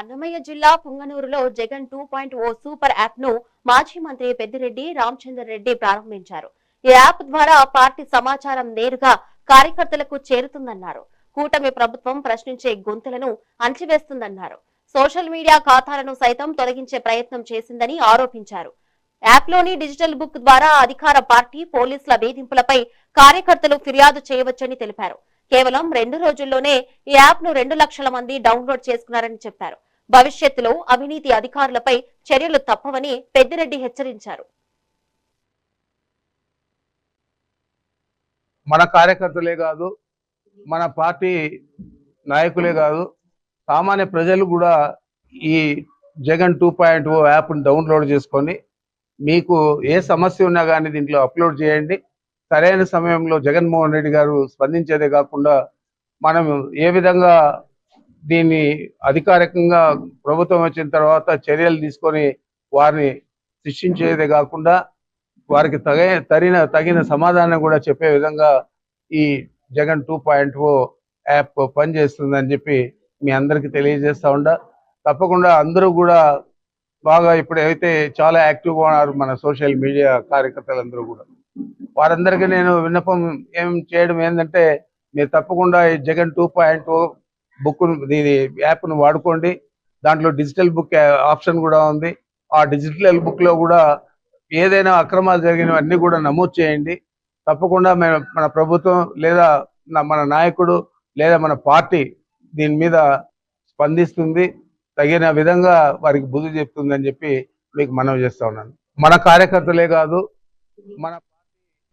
అన్నమయ్య జిల్లా పుంగనూరులో Jagan 2.0 super app ను మాజీ మంత్రి పెద్దిరెడ్డి రామచందర్ రెడ్డి ప్రారంభించారు. ఈ యాప్ ద్వారా పార్టీ సమాచారం నేరుగా కార్యకర్తలకు చేరుతుందన్నారు. కూటమి ప్రభుత్వం ప్రశ్నించే గొంతులను అణచివేస్తుందన్నారు. సోషల్ మీడియా ఖాతాలను సైతం తొలగించే ప్రయత్నం చేసిందని ఆరోపించారు. యాప్ లోని డిజిటల్ బుక్ ద్వారా అధికార పార్టీ పోలీసుల వేధింపులపై కార్యకర్తలు ఫిర్యాదు చేయవచ్చని తెలిపారు. కేవలం 2 రోజుల్లోనే ఈ యాప్ ను 2 లక్షల మంది డౌన్లోడ్ చేసుకున్నారని చెప్పారు. భవిష్యత్తులో అవినీతి అధికారులపై చర్యలు తప్పవని పెద్దిరెడ్డి హెచ్చరించారు. మన కార్యకర్తలే కాదు, మన పార్టీ నాయకులే కాదు, సామాన్య ప్రజలు కూడా ఈ జగన్ 2.0 యాప్ను డౌన్లోడ్ చేసుకొని మీకు ఏ సమస్య ఉన్నా కానీ దీంట్లో అప్లోడ్ చేయండి. సరైన సమయంలో జగన్మోహన్ రెడ్డి గారు స్పందించేదే కాకుండా మనం ఏ విధంగా దీన్ని అధికారికంగా ప్రభుత్వం వచ్చిన తర్వాత చర్యలు తీసుకొని వారిని శిక్షించేదే కాకుండా వారికి తగిన సమాధానం కూడా చెప్పే విధంగా ఈ జగన్ 2.0 యాప్ పనిచేస్తుందని చెప్పి మీ అందరికీ తెలియజేస్తా ఉండా. తప్పకుండా అందరూ కూడా బాగా ఇప్పుడైతే చాలా యాక్టివ్గా ఉన్నారు మన సోషల్ మీడియా కార్యకర్తలందరూ కూడా. వారందరికీ నేను విన్నపం చేయడం ఏంటంటే, మీరు తప్పకుండా ఈ జగన్ 2.0 బుక్ దీని యాప్ను వాడుకోండి. దాంట్లో డిజిటల్ బుక్ ఆప్షన్ కూడా ఉంది. ఆ డిజిటల్ బుక్లో కూడా ఏదైనా అక్రమాలు జరిగినవన్నీ కూడా నమోదు చేయండి. తప్పకుండా మన ప్రభుత్వం లేదా మన నాయకుడు లేదా మన పార్టీ దీని మీద స్పందిస్తుంది, తగిన విధంగా వారికి బుద్ధి చెప్తుందని చెప్పి మీకు మనవి చేస్తా ఉన్నాను. మన కార్యకర్తలే కాదు, మన